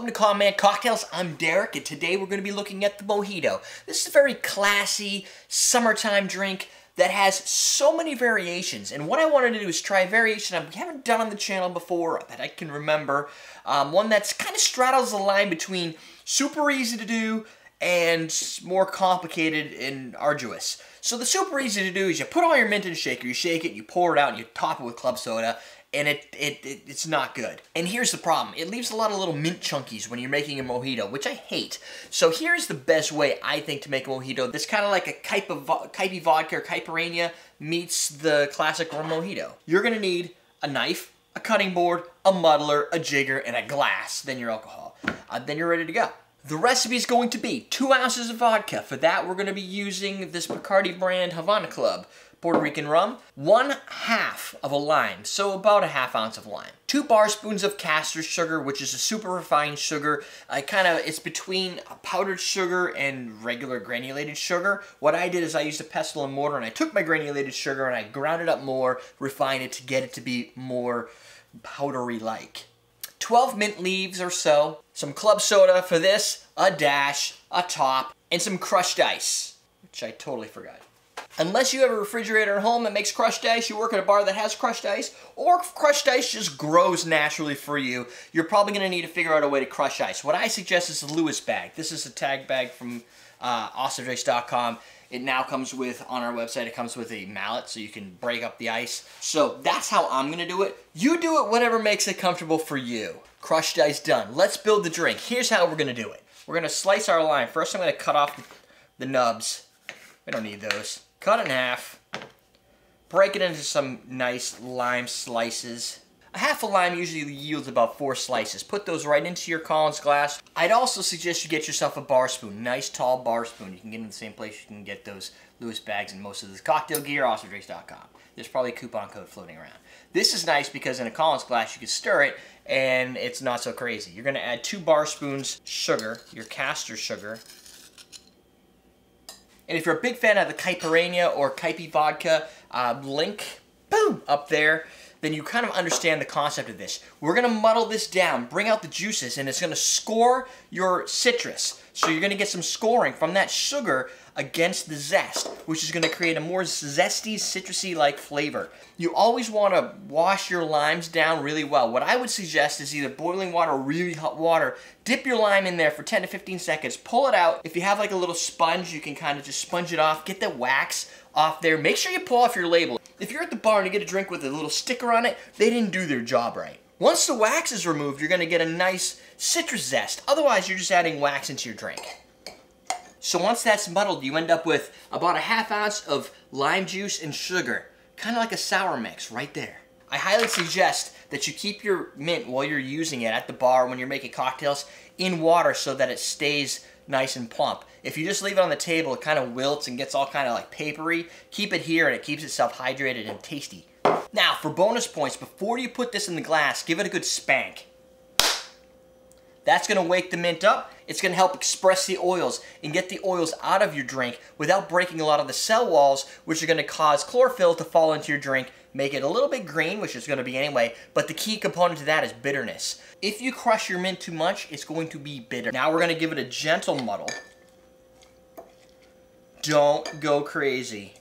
welcome to Comment Cocktails. I'm Derek, and today we're going to be looking at the Mojito. This is a very classy summertime drink that has so many variations, and what I wanted to do is try a variation I haven't done on the channel before that I can remember. One that's kind of straddles the line between super easy to do and more complicated and arduous. So the super easy to do is you put all your mint in a shaker, you shake it, you pour it out, and you top it with club soda, and it's not good. And here's the problem. It leaves a lot of little mint chunkies when you're making a mojito, which I hate. So here's the best way, I think, to make a mojito. This kind of like a Kaipi vodka or Caipirinha meets the classic rum mojito. You're gonna need a knife, a cutting board, a muddler, a jigger, and a glass, then your alcohol. Then you're ready to go. The recipe is going to be 2 ounces of vodka. For that, we're gonna be using this Bacardi brand Havana Club Puerto Rican rum, 1/2 of a lime, so about a 1/2 ounce of lime. 2 bar spoons of caster sugar, which is a super refined sugar. It's between powdered sugar and regular granulated sugar. What I did is I used a pestle and mortar, and I took my granulated sugar and I ground it up more, refined it to get it to be more powdery-like. 12 mint leaves or so, some club soda for this, a dash, a top, and some crushed ice, which I totally forgot. Unless you have a refrigerator at home that makes crushed ice, you work at a bar that has crushed ice, or if crushed ice just grows naturally for you, you're probably going to need to figure out a way to crush ice. What I suggest is a Lewis bag. This is a tag bag from awesomedrace.com. It now comes with, on our website, it comes with a mallet so you can break up the ice. So that's how I'm going to do it. You do it whatever makes it comfortable for you. Crushed ice done. Let's build the drink. Here's how we're going to do it. We're going to slice our lime. First I'm going to cut off the nubs. We don't need those. Cut it in half, break it into some nice lime slices. A half a lime usually yields about 4 slices. Put those right into your Collins glass. I'd also suggest you get yourself a bar spoon, nice tall bar spoon. You can get them in the same place you can get those Lewis bags and most of this cocktail gear, awesomedrace.com. There's probably a coupon code floating around. This is nice because in a Collins glass you can stir it and it's not so crazy. You're going to add 2 bar spoons sugar, your caster sugar. And if you're a big fan of the Caipirinha or Kaipi vodka link, boom, up there, then you kind of understand the concept of this. We're going to muddle this down, bring out the juices, and it's going to score your citrus. So you're going to get some scoring from that sugar against the zest, which is going to create a more zesty, citrusy-like flavor. You always want to wash your limes down really well. What I would suggest is either boiling water or really hot water. Dip your lime in there for 10 to 15 seconds. Pull it out. If you have like a little sponge, you can kind of just sponge it off. Get the wax off there. Make sure you pull off your label. If you're at the bar and you get a drink with a little sticker on it, they didn't do their job right. Once the wax is removed, you're going to get a nice citrus zest. Otherwise, you're just adding wax into your drink. So once that's muddled, you end up with about a 1/2 ounce of lime juice and sugar. Kind of like a sour mix right there. I highly suggest that you keep your mint while you're using it at the bar when you're making cocktails in water so that it stays nice and plump. If you just leave it on the table, it kind of wilts and gets all kind of like papery. Keep it here and it keeps itself hydrated and tasty. Now, for bonus points, before you put this in the glass, give it a good spank. That's going to wake the mint up. It's going to help express the oils and get the oils out of your drink without breaking a lot of the cell walls, which are going to cause chlorophyll to fall into your drink, make it a little bit green, which it's going to be anyway, but the key component to that is bitterness. If you crush your mint too much, it's going to be bitter. Now we're going to give it a gentle muddle. Don't go crazy.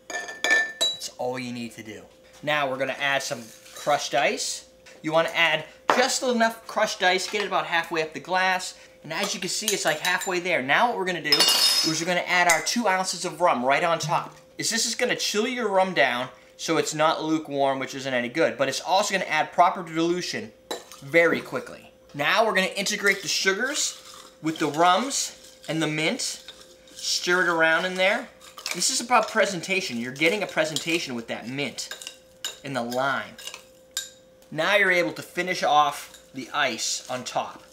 That's all you need to do. Now we're going to add some crushed ice. You want to add just enough crushed ice, get it about halfway up the glass, and as you can see, it's like halfway there. Now what we're going to do is we're going to add our 2 ounces of rum right on top. This is going to chill your rum down so it's not lukewarm, which isn't any good, but it's also going to add proper dilution very quickly. Now we're going to integrate the sugars with the rums and the mint, stir it around in there. This is about presentation. You're getting a presentation with that mint and the lime. Now you're able to finish off the ice on top.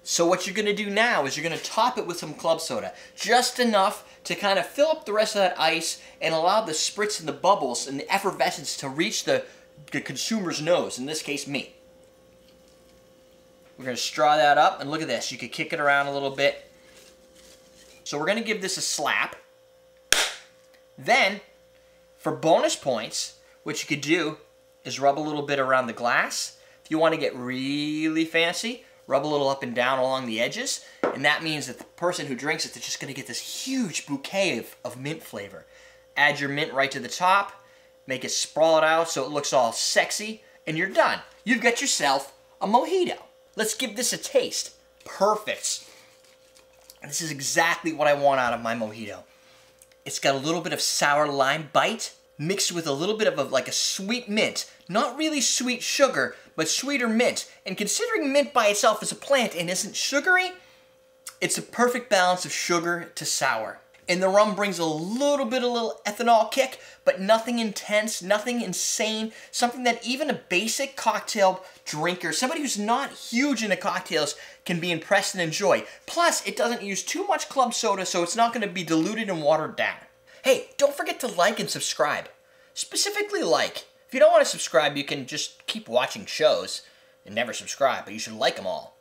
So what you're going to do now is you're going to top it with some club soda. Just enough to kind of fill up the rest of that ice and allow the spritz and the bubbles and the effervescence to reach the consumer's nose, in this case me. We're going to straw that up, and look at this. You can kick it around a little bit. So we're going to give this a slap. Then, for bonus points, what you could do is rub a little bit around the glass. If you want to get really fancy, rub a little up and down along the edges, and that means that the person who drinks it is just going to get this huge bouquet of mint flavor. Add your mint right to the top, make it sprawl it out so it looks all sexy, and you're done. You've got yourself a mojito. Let's give this a taste. Perfect. This is exactly what I want out of my mojito. It's got a little bit of sour lime bite mixed with a little bit of like a sweet mint. Not really sweet sugar, but sweeter mint. And considering mint by itself is a plant and isn't sugary, it's a perfect balance of sugar to sour. And the rum brings a little ethanol kick, but nothing intense, nothing insane, something that even a basic cocktail drinker, somebody who's not huge into cocktails, can be impressed and enjoy. Plus, it doesn't use too much club soda, so it's not going to be diluted and watered down. Hey, don't forget to like and subscribe. Specifically like. If you don't want to subscribe, you can just keep watching shows and never subscribe, but you should like them all.